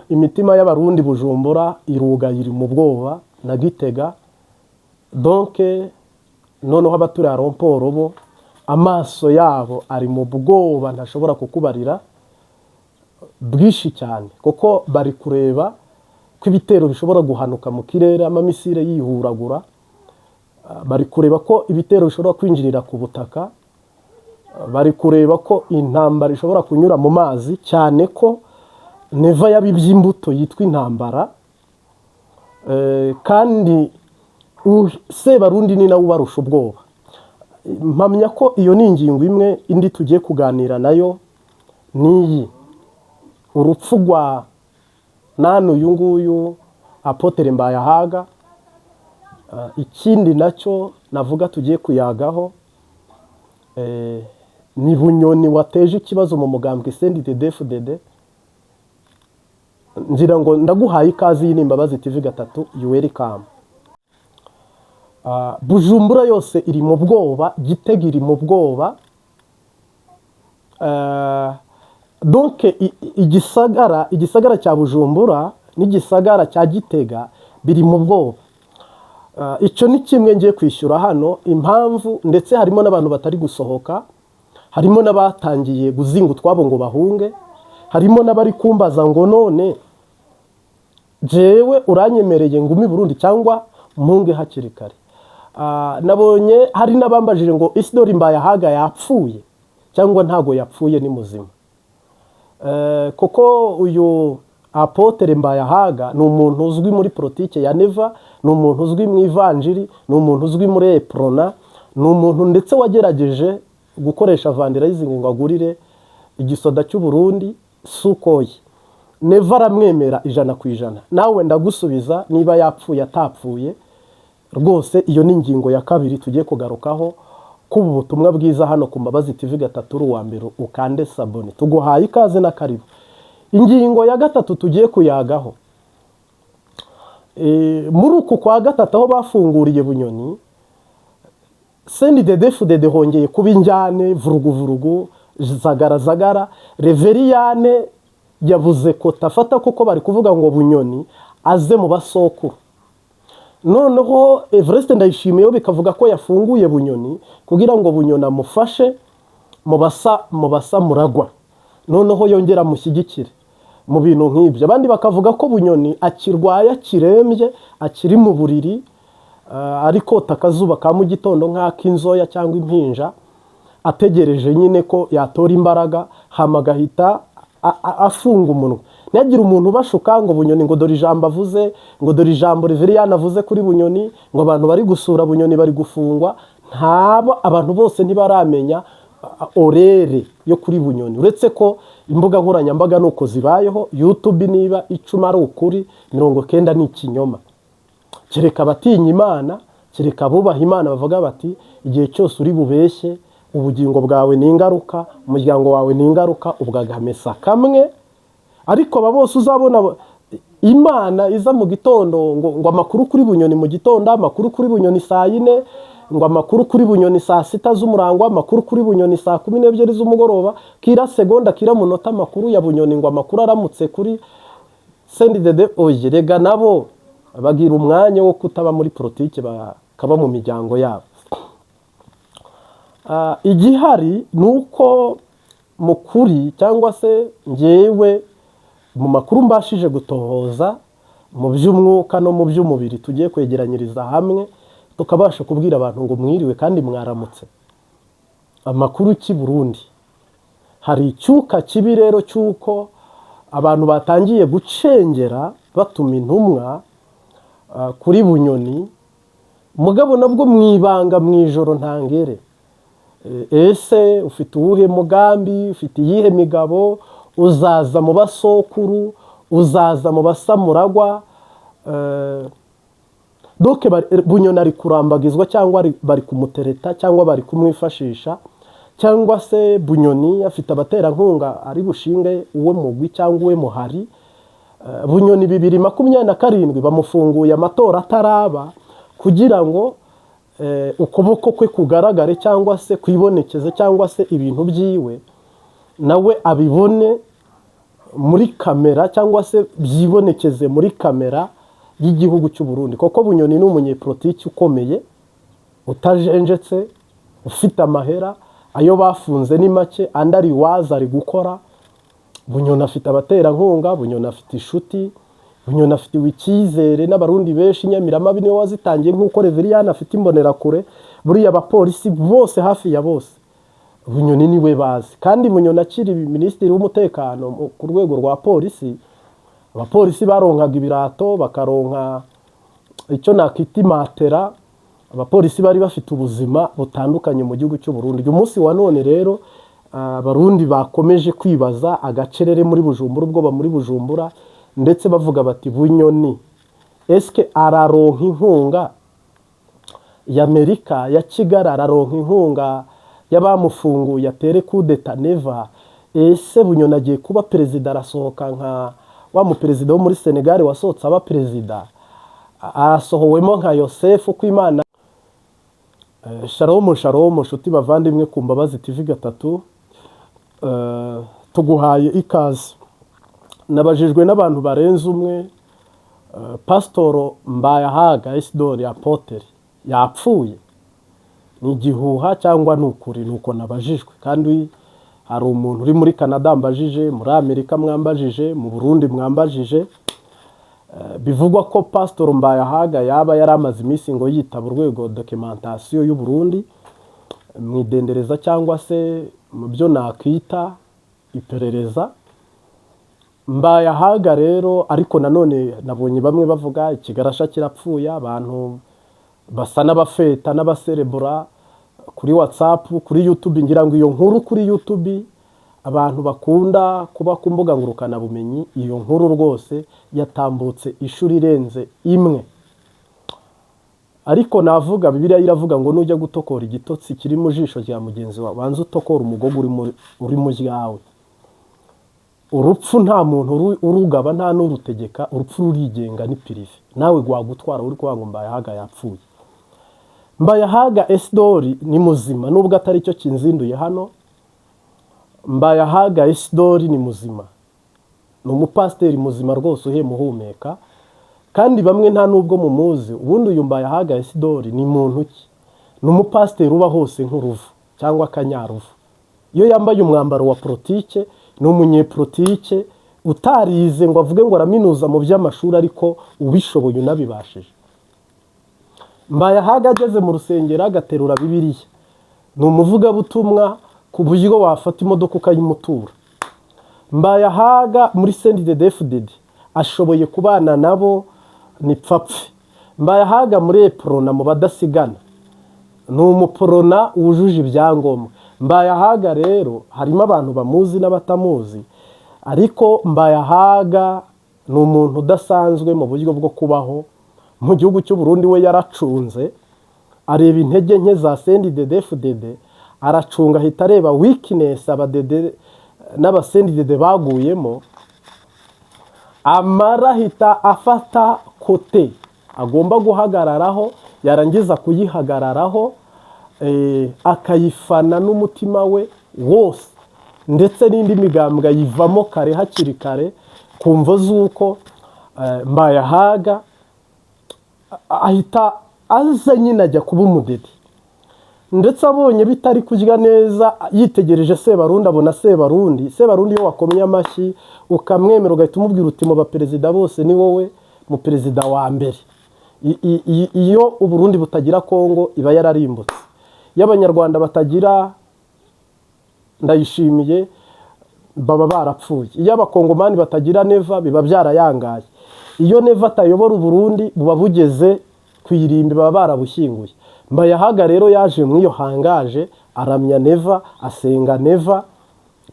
imitima y'abarundi Bujumbura irugaye iri mu bwoba na Gitega. Donc noneho abaturi ya romporo bo amaso yabo ari mu bwoba ntashobora kukubarira bwishi cyane, kuko bari kureba ko ibitero bishobora guhanuka mu kirere, amamisire yihuragura. Bari kureba ko ibitero bishobora kwinjirira ku butaka, bari kureba ko intambara ishobora kunyura mu mazi, cyane ko neva yabibye imbuto yitwa intambara. Kandi Sebarundi ni nawe ubarusha ubwoba. Mpamya ko iyo ni ingingo imwe. Indi tugiye kuganira nayo niyi, urupfu rwa nanu uyu nguyu Apotre Mbayahaga. Ikindi nacyo navuga tugiye kuyagaho ni Bunyoni wateje ikibazo mu mugambwe CNDD-FDD. Ngira ngo ndaguhaye ikazi y'Imbabazi TV gatatu, you welcome. Bujumbura yose iri mu bwoba, Gitega iri mu bwoba. Donc igisagara cya Bujumbura n'igisagara cya Gitega biri mu bwoba. Icyo ni kimwe ngiye kwishyura hano impamvu, ndetse harimo n'abantu batari gusohoka, harimo n'abatangiye guzinga utwabo ngo bahunge, harimo n'abari kumbaza ngo none jewe uranyemereye ngumi Burundi cyangwa mpunge hakiri kare. Nabonye hari n'abambajije ngo Isidore Mbayahaga yapfuye cyangwa ntago yapfuye, ni muzima. Koko uyu Apotre Mbayahaga ni umuntu uzwi muri politike ya Neva, ni umuntu uzwi mu Ivanjiri, ni umuntu uzwi muri Eprona, ni umuntu ndetse wagerageje gukoresha fundraising ngo agurire igisoda cy'u Burundi Sukoyi. Neva aramwemera 100%. Nawe ndagusubiza niba yapfuye atapfuye. Rwose iyo ni ingingo ya kabiri tugiye kugarukaho kubu butumwa bwiza hano ku Mbabazi TV gatatu uwa mbere ukande sabone. Tuguhaye ikaze na karibu. Ingingo ya gatatu tugiye kuyagaho. Muri uku kwa gatatu aho bafunguriye Bunyoni, CNDD-FDD hongeye kuba injyane, vurugu zagara. Reveriyane yavuze ko tafata kuko bari kuvuga ngo Bunyoni aze mu basokuru. Noneho Everest Ndayishimiye bikavuga ko yafunguye Bunyoni kugira ngo Bunyoni amufashe mu basa muragwa, noneho yongera mushyigikire mu bintu nk'ibyo. Abandi bakavuga ko Bunyoni akirwaye, akirembye, akiri mu buriri, ariko takazuba ka mu gitondo nk'akinzoya cyangwa impinja, ategereje nyine ko yatora imbaraga, hamagahita afunga umunwa. Nyagira umuntu bashuka ngo Bunyoni ngo dore ijambo avuze, ngo dore ijambo Reveriyane avuze kuri Bunyoni, ngo abantu bari gusura Bunyoni bari gufungwa. Ntabo abantu bose ntibaramenya orere yo kuri Bunyoni, uretse ko imbuga nkoranyambaga nuko zibayeho. YouTube niba 10 ari ukuri, 90 ni ikinyoma. Kereka batinya Imana, kereka bubaha Imana bavuga bati igihe cyose uri bubeshye ubugingo bwawe ni ingaruka, umuryango wawe ni ingaruka, ubwagamesa kamwe. Ariko aba bose uzabona Imana iza mu gitondo ngo amakuru kuri Bunyoni mu gitondo, amakuru kuri Bunyoni saa 4, ngo amakuru kuri Bunyoni saa 6 z'umurango, amakuru kuri Bunyoni saa 12 z'umugoroba, kira segonda kira munota amakuru ya Bunyoni, ngo amakuru aramutse kuri CNDD. Oye rega nabo bagira umwanya wo kutaba muri politike, bakaba mu miryango yabo. Igihari nuko mukuri cyangwa se ngewe mu makuru mbashije gutohoza mu by'umwuka no mu by'umubiri tugiye kwegeranyiriza hamwe, tukabasha kubwira abantu ngo mwiriwe kandi mwaramutse. Amakuru ki Burundi, hari icyuka kibi rero cyuko abantu batangiye gucengera batuma intumwa kuri Bunyoni, mugabo nabwo mwibanga mwijoro ntangere. Ese ufite uwuhe mugambi, ufite iyihe migabo, uzaza mu basokuru, uzaza mu basamuragwa? Donc Bunyoni ari kurambagizwa cyangwa bari kumutereta cyangwa bari kumwifashisha, cyangwa se Bunyoni afite abaterankunga ari bushinge uwe mugwi cyangwa uwe muhari. Bunyoni 2027 bamufunguye amatora ataraba kugira ngo ukuboko kwe kugaragare cyangwa se kwibonekeze cyangwa se ibintu byiwe nawe abibone muri kamera cyangwa se byibonekeze muri kamera y'igihugu cy'u Burundi. Koko Bunyoni ni umunyepolitiki ukomeye, utajenjetse, ufite amahera, ayo bafunze ni make, andi ari waza ari gukora. Bunyoni afite abaterankunga, Bunyoni afite inshuti, Bunyoni afite icyizere n'abarundi benshi. Nyamiramabi niwe wazitangiye nk'uko Reveriyani afite imbonerakure. Buriya abapolisi bose, hafi ya bose, Bunyoni niwe bazi. Kandi Bunyoni akiri minisitiri w'umutekano ku rwego rwa polisi, abapolisi baronkaga ibirato, bakaronka icyo nakita matera. Abapolisi bari bafite ubuzima butandukanye mu gihugu cy'u Burundi. Uyu munsi wa none rero abarundi bakomeje kwibaza agacerere muri Bujumbura, ubwoba muri Bujumbura, ndetse bavuga bati Bunyoni eske araronka inkunga ya Amerika, ya Kigali, araronka inkunga y'abamufunguye atere kudeta neva? Ese Bunyoni agiye kuba perezida, arasohoka nka wa muperezida wo muri Senegal wasohotse aba perezida, arasohowemo nka Yosefu Kwimana? Shalom nshuti bavandimwe ku Mbabazi TV gatatu, tuguhaye ikaze. Nabajijwe n'abantu barenze umwe, Pastor Mbayahaga Isidore Apotre yapfuye, ni igihuha cyangwa ni ukuri? Nuko nabajijwe. Kandi hari umuntu uri muri Canada mbajije, muri Amerika mwambajije, mu Burundi mwambajije. Bivugwa ko Pastor Mbayahaga yaba yaramaze iminsi ngo yitaba urwego documentation y'u Burundi mu idendereza cyangwa se mu byo nakwita iperereza. Mbayahaga rero, ariko nanone nabonye bamwe bavuga ikigarasha kirapfuye, abantu basa n'abafeta n'abaserebura kuri WhatsApp, kuri YouTube. Ngira ngo iyo nkuru kuri YouTube abantu bakunda kuba ku mbuga ngurukana bumenyi, iyo nkuru rwose yatambutse ishuri irenze imwe. Ariko navuga Bibiliya iravuga ngo nujya gutokora igitotsi kiri mu jisho rya mugenzi wawe, banza utokora umugogo uri mu ryawe. Urupfu nta muntu urugaba, nta n'urutegeka. Urupfu rurigenga, ni prive. Nawe gwagutwara uri kwa ngo Mbayahaga yapfuye. Mbayahaga Isidore ni muzima, nubwo atari cyo kinzinduye hano. Mbayahaga Isidore ni muzima, ni umupasiteri muzima rwose uhemuhumeka. Kandi bamwe nta nubwo mumuzi. Ubundi uyu Mbayahaga Isidore ni muntu ki? Ni umupasiteri uba hose nk'uruvu cyangwa akanyaruvu. Iyo yambaye umwambaro wa politike, ni umunyepolitike utarize ngo avuge ngo araminuza mu by'amashuri, ariko ubishoboye unabibashije. Mbayahaga ageze mu rusengero agaterura Bibiliya, ni umuvugabutumwa ku buryo wafata imodoka ukayimutura. Mbayahaga muri CNDD-FDD ashoboye kubana nabo ni pfapfe. Mbayahaga muri Eprona mu badasigana, ni umuporona wujuje ibyangombwa. Mbayahaga rero harimo abantu bamuzi n'abatamuzi, ariko Mbayahaga ni umuntu udasanzwe mu buryo bwo kubaho mu gihugu cy'u Burundi. We yaracunze, areba intege nke za CNDD-FDD, aracunga ahita areba weakness abadede n'abasendide baguyemo, amara ahita afata kote agomba guhagararaho, yarangiza kuyihagararaho, akayifana n'umutima we wose, ndetse n'indi migambwe yivamo kare, hakiri kare, kumva z'uko Mbayahaga ahita aza nyine ajya kuba umudede. Ndetse abonye bitari kujya neza, yitegereje Sebarundi, abona Sebarundi iyo wakomye amashyi ukamwemera ugahita umubwira uti mu baperezida bose ni wowe mu perezida wa mbere. Iyo Uburundi butagira Kongo iba yararimbutse. Iyo Abanyarwanda batagira Ndayishimiye baba barapfuye. Iyo Abakongomani batagira Neva biba byarayangaye. Iyo Neva atayobora Uburundi buba bugeze ku irimbi, baba barabushyinguye. Mbayahaga rero yaje mw'iyo hangaje, aramya Neva, asenga Neva,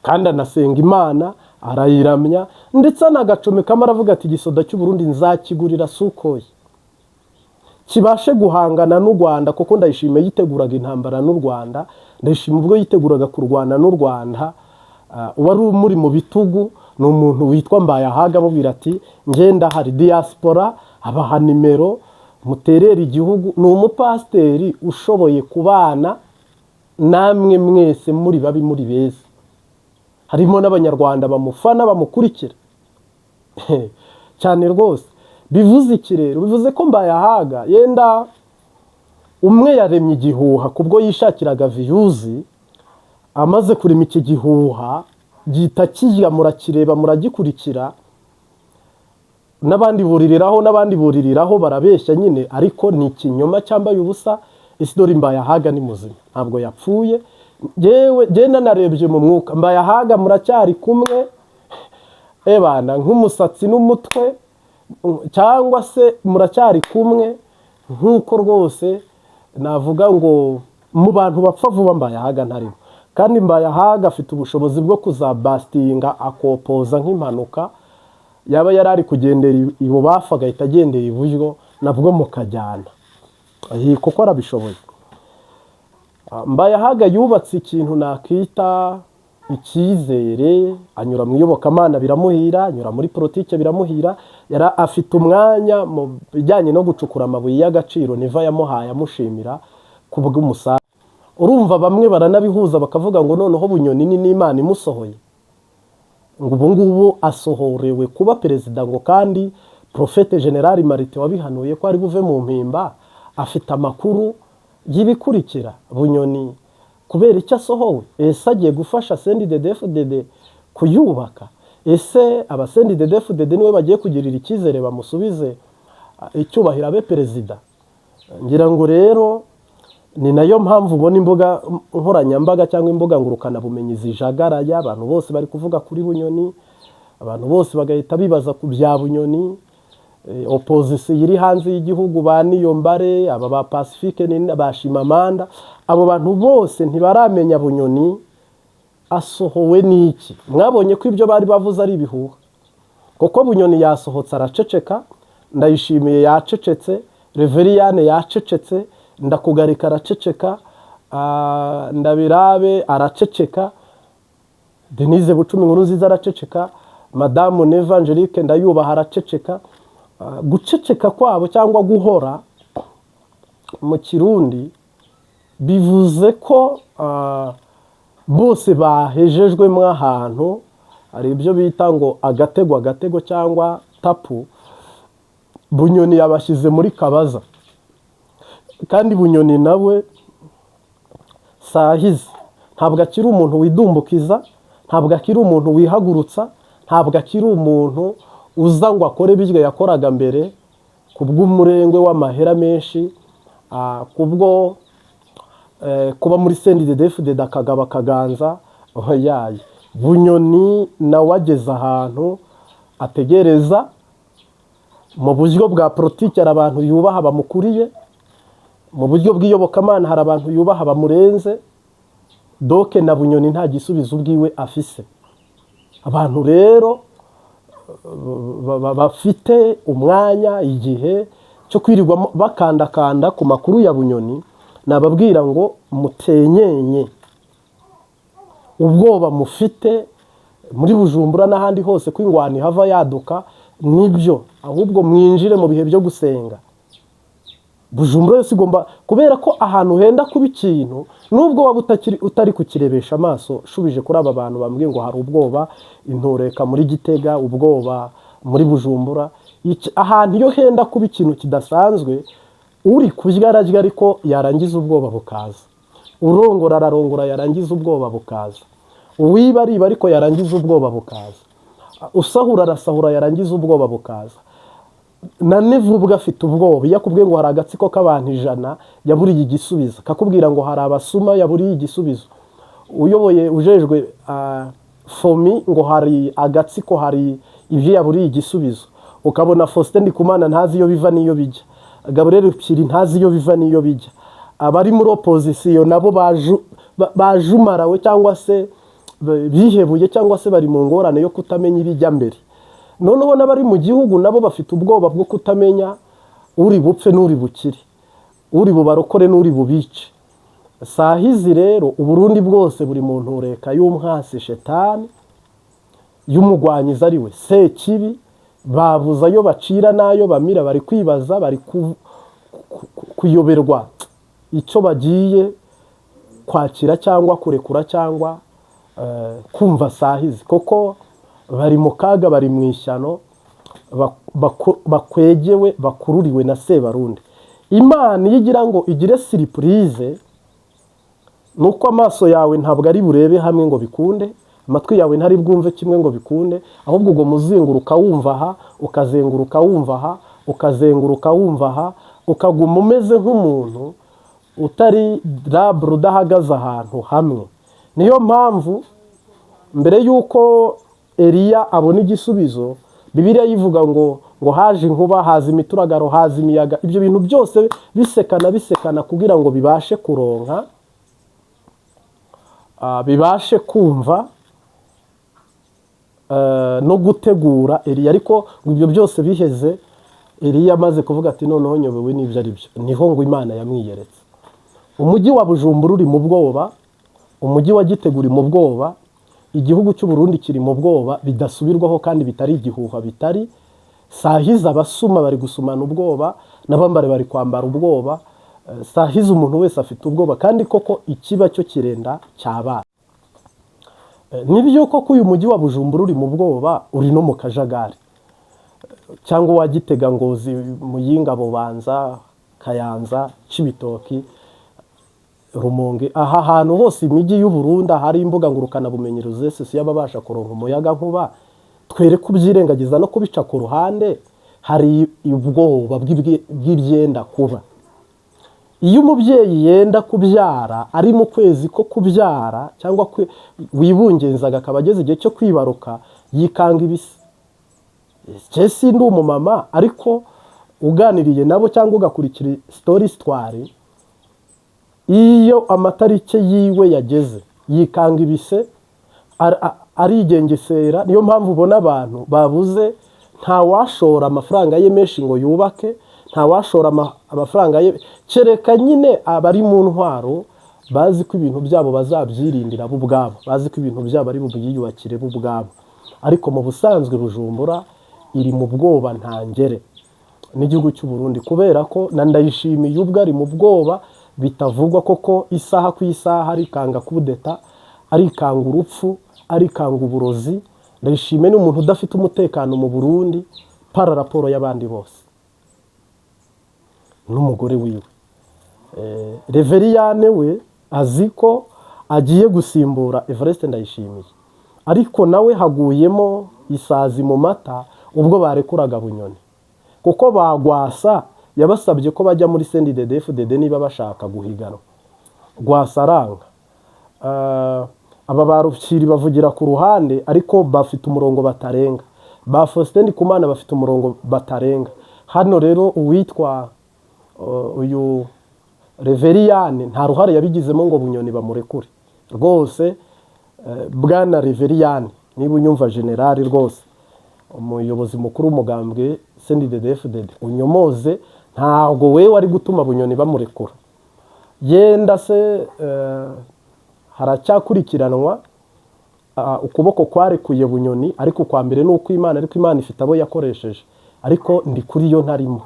kandi anasenga Imana, arayiramya, ndetse anagacomekamo aravuga ati igisoda cy'u Burundi nzakigurira Sukoyi kibashe guhangana n'u Rwanda, kuko Ndayishimiye yiteguraga intambara n'u Rwanda. Ndayishimiye ubwo yiteguraga kurwana n'u Rwanda, wari muri mu bitugu ni umuntu witwa Mbayahaga, amubwira ati ngenda hari diaspora, abaha nimero muterera igihugu. Ni umupasiteri ushoboye kubana namwe mwese muri babi muri beza. harimo n'abanyarwanda bamufana bamukurikira cyane rwose. Bivuze iki rero? Bivuze ko Mbayahaga yenda umwe yaremye igihuha kubwo yishakiraga viyuzi, amaze kurema iki gihuha gihita kijya, murakireba muragikurikira, n'abandi buririraho barabeshya nyine, ariko ni ikinyoma cyambaye ubusa. Isidori Mbayahaga ni muzima, ntabwo yapfuye. Genda narebye mu mwuka, Mbayahaga muracyari kumwe ebana, nk'umusatsi n'umutwe, cyangwa se muracyari kumwe, nk'uko rwose navuga ngo mu bantu bapfa vuba Mbayahaga ntarimo. Kandi Mbayahaga afite ubushobozi bwo kuzabastinga akopoza nk'impanuka, yaba yarari kugendera ibubafu agahita agendera iburyo, nabwo mukajyana, kuko arabishoboye. Mbayahaga yubatse ikintu nakita icyizere, anyura mu iyobokamana biramuhira, anyura muri politike biramuhira, yara afite umwanya mu bijyanye no gucukura amabuye y'agaciro, Niva yamuhaye amushimira kubw'umusa. Urumva bamwe baranabihuza bakavuga ngo noneho Bunyoni ni n'Imana imusohoye, ngo ubu ngubu asohorewe kuba perezida, ngo kandi Profete General Marite wabihanuye ko ari buve mu mpimba afite amakuru y'ibikurikira. Bunyoni kubera icyo asohowe, ese agiye gufasha CNDD-FDD kuyubaka? Ese abaCNDD-FDD niwe bagiye kugirira icyizere bamusubize icyubahiro abe perezida? Ngira ngo rero ni nayo mpamvu ubona imbuga nkoranyambaga cyangwa imbuga ngurukana bumenyi zijagaraye, abantu bose bari kuvuga kuri Bunyoni, abantu bose bagahita bibaza ku bya Bunyoni. Opposition iri hanze y'igihugu, ba Niyombare, aba ba Pacifique n'abashimamanda, abo bantu bose ntibaramenya Bunyoni asohowe n'iki. Mwabonye ko ibyo bari bavuze ari ibihuha, kuko Bunyoni yasohotse araceceka, Ndayishimiye yacecetse, Reveriyane yacecetse, Ndakugarika araceceka, Ndabirabe araceceka, Denise Bucumi Nkurunziza araceceka, Madamu Neva Angelique Ndayubaha araceceka. Guceceka kwabo cyangwa guhora mu Kirundi bivuze ko bose bahejejwemo ahantu. Hari ibyo bita ngo agatego cyangwa tapu. Bunyoni yabashyize muri kabaza, kandi Bunyoni nawe sahize ntabwo akiri umuntu widumbukiza, ntabwo akiri umuntu wihagurutsa, ntabwo akiri umuntu uza ngo akore bijwe yakoraga mbere kubw'umurengwe w'amahera menshi, kubwo kuba muri CNDD-FDD akagaba kaganza. Oyaye Bunyoni nawe ageze ahantu ategereza mu buryo bwa politiki, hari abantu yubaha bamukuriye, mu buryo bw'iyobokamana hari abantu yubaha bamurenze. Doke na Bunyoni nta gisubizo ubwiwe afise. Abantu rero bafite umwanya igihe cyo kwirirwa bakandakanda ku makuru ya Bunyoni, nababwira ngo mutenyenye. Ubwoba mufite muri Bujumbura n'ahandi hose ko ingwani hava yaduka nibyo, ahubwo mwinjire mu bihe byo gusenga. Bujumbura yose igomba, kubera ko ahantu henda kuba ikintu, nubwo waba utari kukirebesha amaso. Shubije kuri aba bantu bambwiye ngo hari ubwoba intoreka muri Gitega, ubwoba muri Bujumbura, ahantu iyo henda kuba ikintu kidasanzwe, uri kurya ararya ariko yarangiza ubwoba bukaza, urongora ararongora yarangiza ubwoba bukaza, uwiba ariba ariko yarangiza ubwoba bukaza, usahura arasahura yarangiza ubwoba bukaza. Na Nevuga afite ubwoba, yakubwiye ngo hari agatsiko k'abantu 100 yaburiye igisubizo, kakubwira ngo hari abasuma yaburiye igisubizo. Uyoboye ujejwe fomi ngo hari agatsiko, hari ibyo yaburiye igisubizo. Ukabona Faustin Ndikumana ntazi iyo biva niyo bijya, Gabriel Rukiri ntazi iyo biva niyo bijya. Abari muri opposition nabo bajumarawe cyangwa se bihebuye cyangwa se bari mu ngorane yo kutamenya ibijya mbere. Noneho n'abari mu gihugu nabo bafite ubwoba bwo kutamenya uri bupfe n'uri bukiri, uri bubarokore n'uri bubice. Sahizi rero Uburundi bwose buri mu ntureka y'umwasi shetani, y'umugwanyiza ari we Sekibi. Babuza ayo bacira n'ayo bamira, bari kwibaza, bari kuyoberwa icyo bagiye kwakira cyangwa kurekura cyangwa kumva sahizi koko bari mu kaga, bari mu ishyano, bakwegewe, bakururiwe na Sebarundi. Imana iyo igira ngo igire siripurize, nuko amaso yawe ntabwo ari burebe hamwe ngo bikunde, amatwi yawe ntari bwumve kimwe ngo bikunde, ahubwo ubwo muzenguruka wumva aha, ukazenguruka wumva aha, ukazenguruka wumva aha, ukaguma umeze nk'umuntu utari rabure, udahagaze ahantu hamwe. Niyo mpamvu mbere y'uko Eliya abona igisubizo, Bibiliya yivuga ngo haje inkuba, haza imituragaro, haza imiyaga, ibyo bintu byose bisekana kugira ngo bibashe kuronka, bibashe kumva no gutegura Eliya. Ariko ibyo byose biheze, Eliya amaze kuvuga ati noneho nyobewe n'ibyo ari byo, niho ngo Imana yamwiyeretse. Umujyi wa Bujumbura uri mu bwoba, umujyi wa Gitega uri mu bwoba, igihugu cy'u Burundi kiri mu bwoba bidasubirwaho kandi bitari igihuha, bitari sahiza. Abasuma bari gusumana ubwoba, n'abambare bari kwambara ubwoba, sahiza umuntu wese afite ubwoba, kandi koko ikiba cyo kirenda cyabaye. Nibyo koko uyu mujyi wa Bujumbura uri mu bwoba, uri no mu kajagari, cyangwa wa Gitega, Ngozi, Muyinga, Bubanza, Kayanza, Cibitoki, Rumonge, aha hantu hose imijyi y'u Burundi hari imbuga ngurukana bumenyi ruzesesi y'ababasha kuronka umuyaga nkuba, twere kubyirengagiza no kubica ku ruhande. Hari ubwoba bw'ibyenda kuba. Iyo umubyeyi yenda kubyara, ari mu kwezi ko kubyara cyangwa wibungenzaga, akaba ageze igihe cyo kwibaruka, yikanga ibisi. Jesi ndi umumama, ariko uganiriye nabo cyangwa ugakurikira histoire, iyo amatarike yiwe yageze yikanga ibise, arigengesera. Niyo mpamvu ubona abantu babuze, nta washora amafaranga ye menshi ngo yubake, nta washora amafaranga ye, kereka nyine abari mu ntwaro bazi ko ibintu byabo bazabyirindira bo ubwabo, bazi ko ibintu byabo ari bubyiyubakire bo ubwabo. Ariko mu busanzwe Bujumbura iri mu bwoba ntangere n'igihugu cy'u Burundi, kubera ko na Ndayishimiye ubwo ari mu bwoba bitavugwa, koko isaha ku isaha arikanga kudeta, arikanga urupfu, arikanga uburozi. Ndayishimiye ni umuntu udafite umutekano mu Burundi para raporo y'abandi bose, n'umugore wiwe. Reveriyane we azi ko agiye gusimbura Evariste Ndayishimiye, ariko nawe haguyemo isazi mu mata ubwo barekuraga Bunyoni, kuko bagwasa yabasabye ko bajya muri CNDD-FDD niba bashaka guhiganwa. Gwasa aranga. Aba barukiri bavugira ku ruhande, ariko bafite umurongo batarenga. Ba Faustin Ndikumana bafite umurongo batarenga. Hano rero uwitwa uyu Reveriyane nta ruhare yabigizemo ngo Bunyoni bamurekure rwose. Bwana Reveriyane, niba unyumva generali rwose, umuyobozi mukuru w'umugambwe CNDD-FDD, unyomoze, ntabwo we wari gutuma Bunyoni bamurekura. Yenda se haracyakurikiranwa, ukuboko kwarekuye Bunyoni, ariko kwa mbere nuko Imana, ariko Imana ifite abo yakoresheje, ariko ndi kuri yo ntarimo.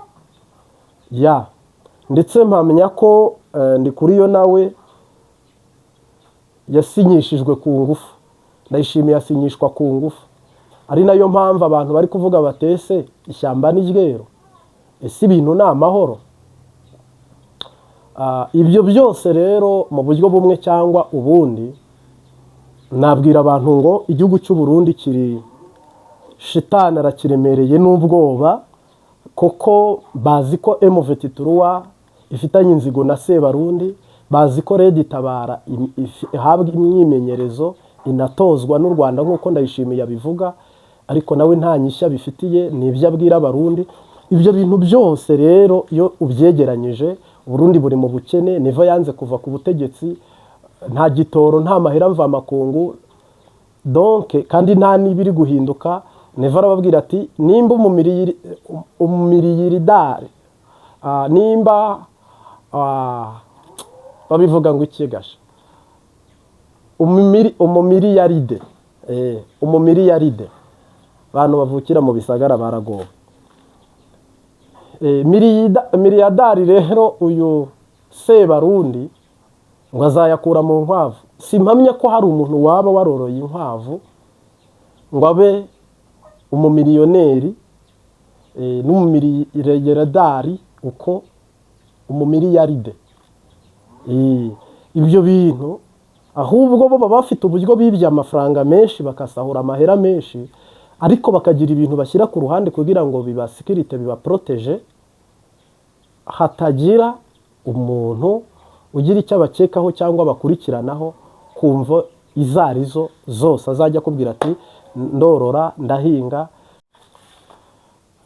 Ndetse mpamenya ko ndi kuri yo nawe yasinyishijwe ku ngufu. Ndayishimiye yasinyishwa ku ngufu, ari nayo mpamvu abantu bari kuvuga batese ishyamba n'iryeru, ese ibintu ni amahoro. Ibyo byose rero mu buryo bumwe cyangwa ubundi, nabwira abantu ngo igihugu cy'u Burundi kiri shitani arakiremereye n'ubwoba, koko bazi ko M23 ifitanye inzigo na Sebarundi, bazi ko Red Tabara ihabwa imyimenyerezo, inatozwa n'u Rwanda nk'uko Ndayishimiye abivuga, ariko nawe nta nyishya bifitiye, nibyo abwira abarundi. Ibyo bintu byose rero iyo ubyegeranyije, Burundi buri mu bukene, nivo yanze kuva ku butegetsi, nta gitoro, nta mahera mva makungu, donc kandi nta nibiri guhinduka. Nivo arababwira ati nimba umumiliyardari, nimba babivuga ngo ikigasha, umumiliyaride, abantu bavukira mu bisagara baragowe. Miliyardari rero uyu Sebarundi ngo azayakura mu nkwavu. Simpamya ko hari umuntu waba waroroye inkwavu ngo abe umumiliyoneri n'umumiliyardari uko umumiliyaride. Ibyo bintu ahubwo bo baba bafite uburyo bibye amafaranga menshi bakasahura amahera menshi, ariko bakagira ibintu bashyira ku ruhande kugira ngo bibasikirite bibaproteje, hatagira umuntu ugira icyo abakekaho cyangwa bakurikiranaho kumva izo arizo zose, azajya akubwira ati ndorora ndahinga.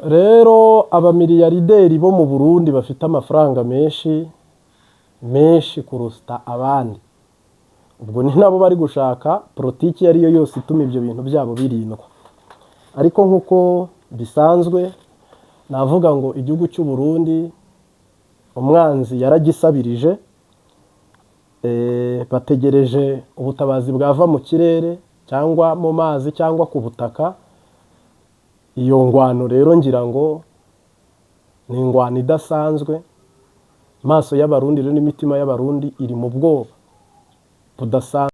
Rero abamiliyarideri bo mu Burundi bafite amafaranga menshi kuruta abandi, ubwo ni nabo bari gushaka politiki ariyo yose ituma ibyo bintu byabo birindwa. Ariko nk'uko bisanzwe navuga ngo igihugu cy'u Burundi umwanzi yaragisabirije, bategereje ubutabazi bwava mu kirere cyangwa mu mazi cyangwa ku butaka. Iyo ngwano rero ngira ngo ni ingwano idasanzwe. Amaso y'abarundi rero n'imitima y'abarundi iri mu bwoba budasanzwe.